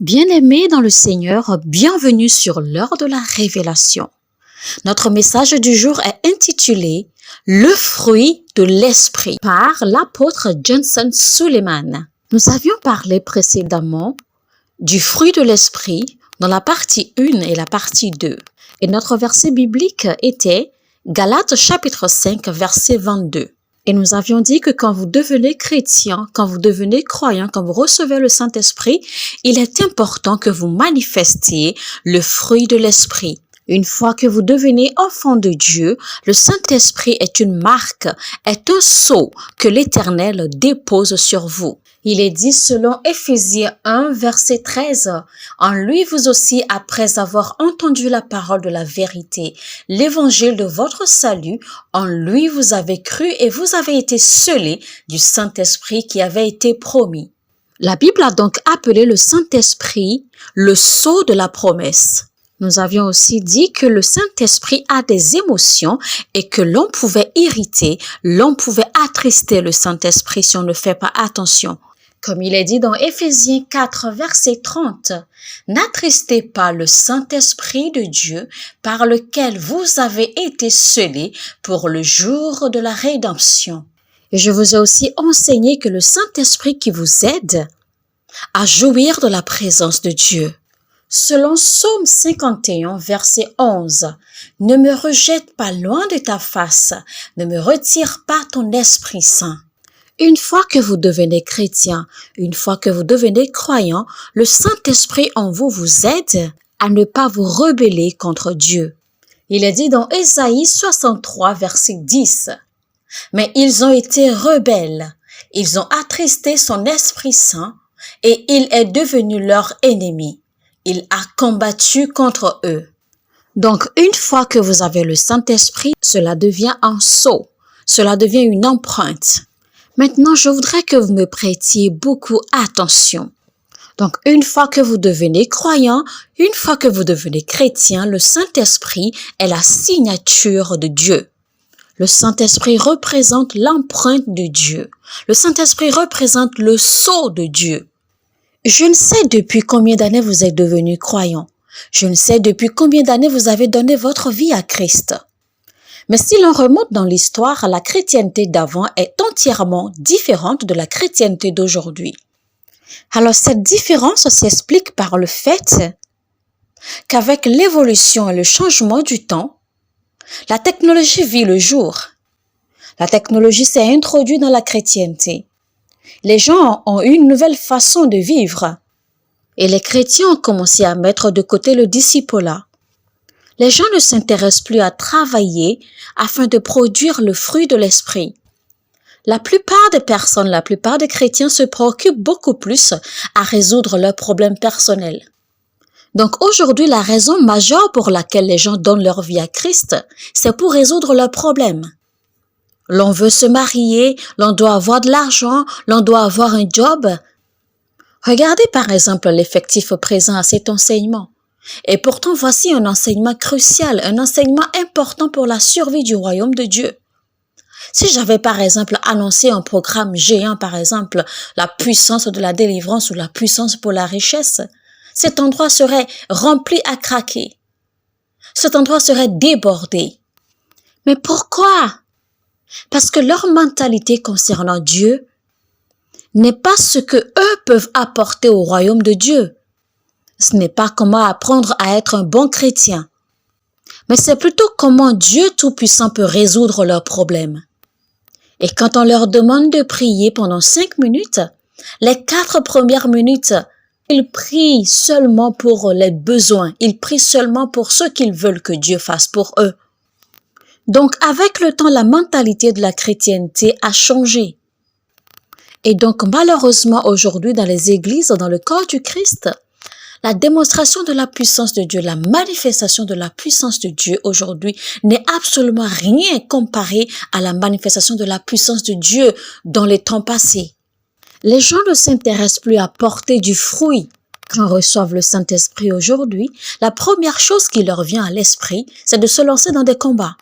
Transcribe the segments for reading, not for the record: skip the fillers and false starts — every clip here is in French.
Bien-aimés dans le Seigneur, bienvenue sur l'heure de la révélation. Notre message du jour est intitulé « Le fruit de l'esprit » par l'apôtre Johnson Suleiman. Nous avions parlé précédemment du fruit de l'esprit dans la partie 1 et la partie 2. Et notre verset biblique était Galates chapitre 5 verset 22. Et nous avions dit que quand vous devenez chrétien, quand vous devenez croyant, quand vous recevez le Saint-Esprit, il est important que vous manifestiez le fruit de l'esprit. Une fois que vous devenez enfant de Dieu, le Saint-Esprit est une marque, est un sceau que l'Éternel dépose sur vous. Il est dit selon Éphésiens 1, verset 13, « En lui vous aussi, après avoir entendu la parole de la vérité, l'évangile de votre salut, en lui vous avez cru et vous avez été scellés du Saint-Esprit qui avait été promis. » La Bible a donc appelé le Saint-Esprit le sceau de la promesse. Nous avions aussi dit que le Saint-Esprit a des émotions et que l'on pouvait irriter, l'on pouvait attrister le Saint-Esprit si on ne fait pas attention. Comme il est dit dans Éphésiens 4, verset 30, « N'attristez pas le Saint-Esprit de Dieu par lequel vous avez été scellés pour le jour de la rédemption. » Et je vous ai aussi enseigné que le Saint-Esprit qui vous aide à jouir de la présence de Dieu. Selon Psaume 51, verset 11, « Ne me rejette pas loin de ta face, ne me retire pas ton Esprit Saint. » Une fois que vous devenez chrétien, une fois que vous devenez croyant, le Saint-Esprit en vous aide à ne pas vous rebeller contre Dieu. Il est dit dans Ésaïe 63, verset 10, « Mais ils ont été rebelles, ils ont attristé son Esprit Saint et il est devenu leur ennemi. Il a combattu contre eux. » Donc, une fois que vous avez le Saint-Esprit, cela devient un sceau, cela devient une empreinte. Maintenant, je voudrais que vous me prêtiez beaucoup attention. Donc, une fois que vous devenez croyant, une fois que vous devenez chrétien, le Saint-Esprit est la signature de Dieu. Le Saint-Esprit représente l'empreinte de Dieu. Le Saint-Esprit représente le sceau de Dieu. Je ne sais depuis combien d'années vous êtes devenu croyant. Je ne sais depuis combien d'années vous avez donné votre vie à Christ. Mais si l'on remonte dans l'histoire, la chrétienté d'avant est entièrement différente de la chrétienté d'aujourd'hui. Alors cette différence s'explique par le fait qu'avec l'évolution et le changement du temps, la technologie vit le jour. La technologie s'est introduite dans la chrétienté. Les gens ont une nouvelle façon de vivre et les chrétiens ont commencé à mettre de côté le discipulat. Les gens ne s'intéressent plus à travailler afin de produire le fruit de l'esprit. La plupart des personnes, la plupart des chrétiens se préoccupent beaucoup plus à résoudre leurs problèmes personnels. Donc aujourd'hui, la raison majeure pour laquelle les gens donnent leur vie à Christ, c'est pour résoudre leurs problèmes. L'on veut se marier, l'on doit avoir de l'argent, l'on doit avoir un job. Regardez par exemple l'effectif présent à cet enseignement. Et pourtant, voici un enseignement crucial, un enseignement important pour la survie du royaume de Dieu. Si j'avais par exemple annoncé un programme géant, par exemple, la puissance de la délivrance ou la puissance pour la richesse, cet endroit serait rempli à craquer. Cet endroit serait débordé. Mais pourquoi? Parce que leur mentalité concernant Dieu n'est pas ce que eux peuvent apporter au royaume de Dieu. Ce n'est pas comment apprendre à être un bon chrétien, mais c'est plutôt comment Dieu Tout-Puissant peut résoudre leurs problèmes. Et quand on leur demande de prier pendant 5 minutes, les 4 premières minutes, ils prient seulement pour les besoins, ils prient seulement pour ce qu'ils veulent que Dieu fasse pour eux. Donc avec le temps, la mentalité de la chrétienté a changé. Et donc malheureusement aujourd'hui dans les églises, dans le corps du Christ, la démonstration de la puissance de Dieu, la manifestation de la puissance de Dieu aujourd'hui n'est absolument rien comparé à la manifestation de la puissance de Dieu dans les temps passés. Les gens ne s'intéressent plus à porter du fruit. Quand ils reçoivent le Saint-Esprit aujourd'hui, la première chose qui leur vient à l'esprit, c'est de se lancer dans des combats.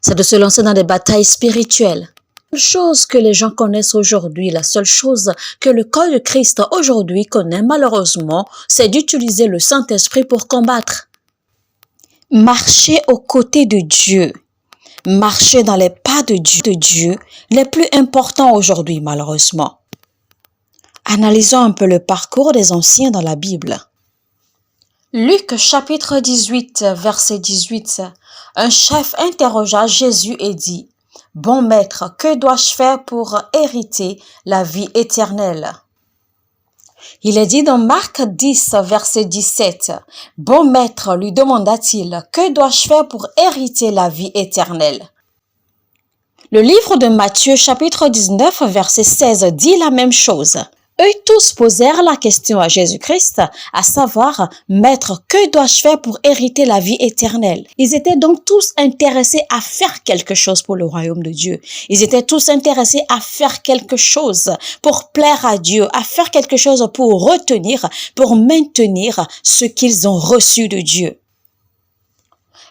C'est de se lancer dans des batailles spirituelles. La seule chose que les gens connaissent aujourd'hui, la seule chose que le corps de Christ aujourd'hui connaît malheureusement, c'est d'utiliser le Saint-Esprit pour combattre. Marcher aux côtés de Dieu, marcher dans les pas de Dieu n'est plus important aujourd'hui malheureusement. Analysons un peu le parcours des anciens dans la Bible. Luc chapitre 18, verset 18. Un chef interrogea Jésus et dit: « Bon maître, que dois-je faire pour hériter la vie éternelle ?» Il est dit dans Marc 10, verset 17. « Bon maître, lui demanda-t-il, que dois-je faire pour hériter la vie éternelle ?» Le livre de Matthieu chapitre 19, verset 16 dit la même chose. Eux tous posèrent la question à Jésus-Christ, à savoir, « Maître, que dois-je faire pour hériter la vie éternelle ?» Ils étaient donc tous intéressés à faire quelque chose pour le royaume de Dieu. Ils étaient tous intéressés à faire quelque chose pour plaire à Dieu, à faire quelque chose pour retenir, pour maintenir ce qu'ils ont reçu de Dieu.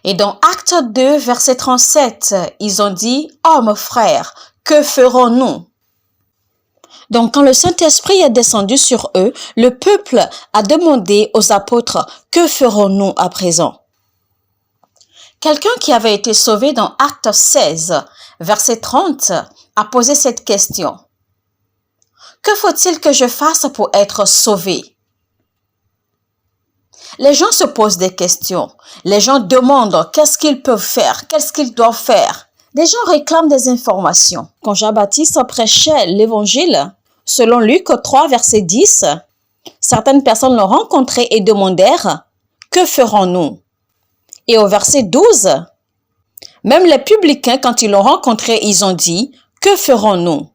Et dans Acte 2, verset 37, ils ont dit, « Hommes frères, que ferons-nous » Donc, quand le Saint-Esprit est descendu sur eux, le peuple a demandé aux apôtres, « Que ferons-nous à présent ?» Quelqu'un qui avait été sauvé dans Acte 16, verset 30, a posé cette question. « Que faut-il que je fasse pour être sauvé ?» Les gens se posent des questions. Les gens demandent qu'est-ce qu'ils peuvent faire, qu'est-ce qu'ils doivent faire. Des gens réclament des informations. Quand Jean-Baptiste prêchait l'évangile, selon Luc 3, verset 10, certaines personnes l'ont rencontré et demandèrent « Que ferons-nous » Et au verset 12, même les publicains, quand ils l'ont rencontré, ils ont dit « Que ferons-nous »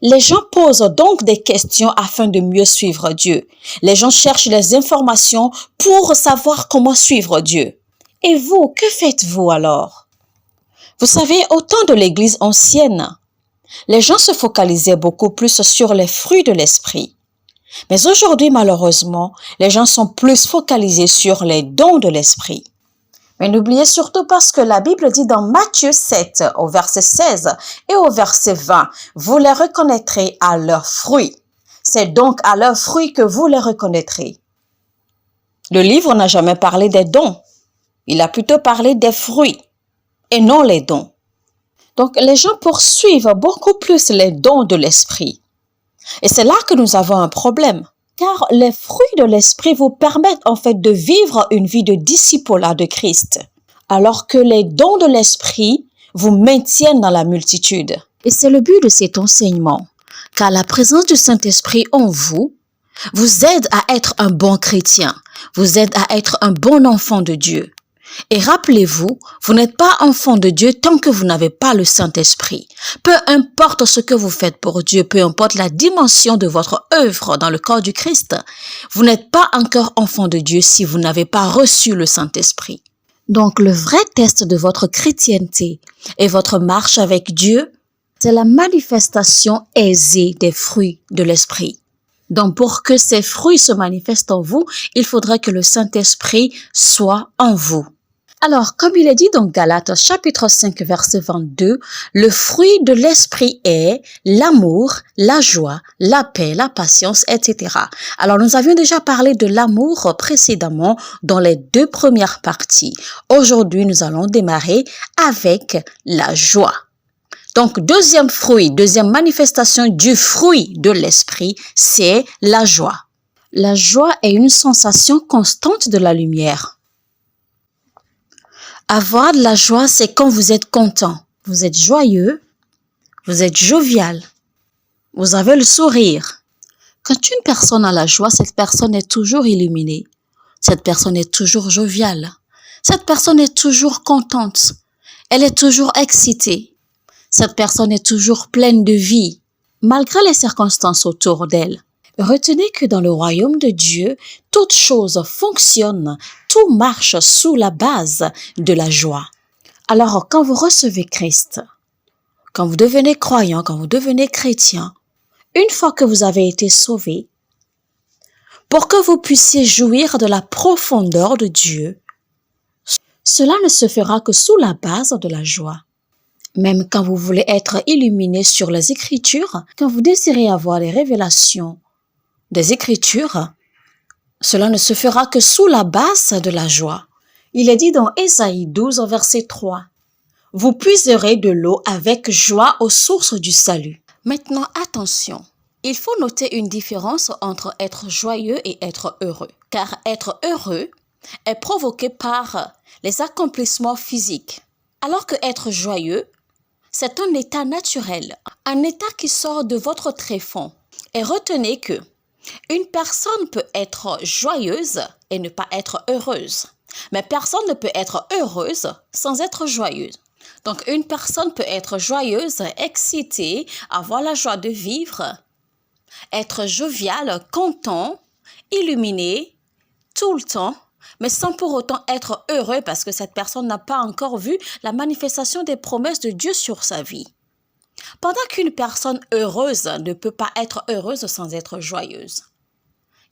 Les gens posent donc des questions afin de mieux suivre Dieu. Les gens cherchent les informations pour savoir comment suivre Dieu. Et vous, que faites-vous alors? Vous savez, au temps de l'Église ancienne, les gens se focalisaient beaucoup plus sur les fruits de l'esprit. Mais aujourd'hui, malheureusement, les gens sont plus focalisés sur les dons de l'esprit. Mais n'oubliez surtout pas ce que la Bible dit dans Matthieu 7, au verset 16 et au verset 20. Vous les reconnaîtrez à leurs fruits. C'est donc à leurs fruits que vous les reconnaîtrez. Le livre n'a jamais parlé des dons. Il a plutôt parlé des fruits et non les dons. Donc, les gens poursuivent beaucoup plus les dons de l'esprit. Et c'est là que nous avons un problème. Car les fruits de l'esprit vous permettent en fait de vivre une vie de disciple de Christ. Alors que les dons de l'esprit vous maintiennent dans la multitude. Et c'est le but de cet enseignement. Car la présence du Saint-Esprit en vous aide à être un bon chrétien. Vous aide à être un bon enfant de Dieu. Et rappelez-vous, vous n'êtes pas enfant de Dieu tant que vous n'avez pas le Saint-Esprit. Peu importe ce que vous faites pour Dieu, peu importe la dimension de votre œuvre dans le corps du Christ, vous n'êtes pas encore enfant de Dieu si vous n'avez pas reçu le Saint-Esprit. Donc le vrai test de votre chrétienté et votre marche avec Dieu, c'est la manifestation aisée des fruits de l'Esprit. Donc pour que ces fruits se manifestent en vous, il faudrait que le Saint-Esprit soit en vous. Alors, comme il est dit dans Galates chapitre 5 verset 22, le fruit de l'esprit est l'amour, la joie, la paix, la patience, etc. Alors, nous avions déjà parlé de l'amour précédemment dans les 2 premières parties. Aujourd'hui, nous allons démarrer avec la joie. Donc, deuxième fruit, deuxième manifestation du fruit de l'esprit, c'est la joie. La joie est une sensation constante de la lumière. Avoir de la joie, c'est quand vous êtes content. Vous êtes joyeux, vous êtes jovial, vous avez le sourire. Quand une personne a la joie, cette personne est toujours illuminée. Cette personne est toujours joviale. Cette personne est toujours contente. Elle est toujours excitée. Cette personne est toujours pleine de vie, malgré les circonstances autour d'elle. Retenez que dans le royaume de Dieu, toute chose fonctionne, tout marche sous la base de la joie. Alors, quand vous recevez Christ, quand vous devenez croyant, quand vous devenez chrétien, une fois que vous avez été sauvé, pour que vous puissiez jouir de la profondeur de Dieu, cela ne se fera que sous la base de la joie. Même quand vous voulez être illuminé sur les Écritures, quand vous désirez avoir les révélations des Écritures, cela ne se fera que sous la base de la joie. Il est dit dans Ésaïe 12, verset 3, « Vous puiserez de l'eau avec joie aux sources du salut. » Maintenant, attention, il faut noter une différence entre être joyeux et être heureux, car être heureux est provoqué par les accomplissements physiques, alors que être joyeux, c'est un état naturel, un état qui sort de votre tréfonds. Et retenez que une personne peut être joyeuse et ne pas être heureuse, mais personne ne peut être heureuse sans être joyeuse. Donc, une personne peut être joyeuse, excitée, avoir la joie de vivre, être jovial, content, illuminé, tout le temps, mais sans pour autant être heureux parce que cette personne n'a pas encore vu la manifestation des promesses de Dieu sur sa vie. Pendant qu'une personne heureuse ne peut pas être heureuse sans être joyeuse.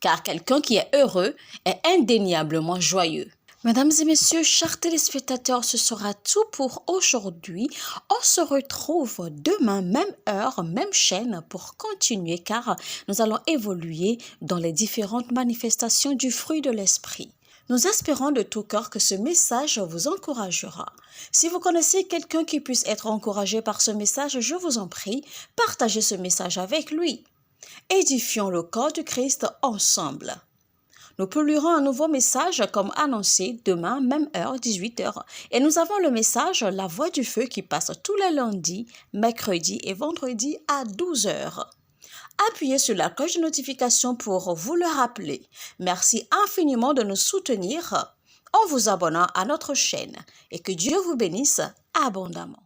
Car quelqu'un qui est heureux est indéniablement joyeux. Mesdames et messieurs, chers téléspectateurs, ce sera tout pour aujourd'hui. On se retrouve demain, même heure, même chaîne pour continuer car nous allons évoluer dans les différentes manifestations du fruit de l'esprit. Nous espérons de tout cœur que ce message vous encouragera. Si vous connaissez quelqu'un qui puisse être encouragé par ce message, je vous en prie, partagez ce message avec lui. Édifions le corps du Christ ensemble. Nous publierons un nouveau message comme annoncé demain, même heure, 18h. Et nous avons le message La Voix du Feu qui passe tous les lundis, mercredis et vendredis à 12h. Appuyez sur la cloche de notification pour vous le rappeler. Merci infiniment de nous soutenir en vous abonnant à notre chaîne et que Dieu vous bénisse abondamment.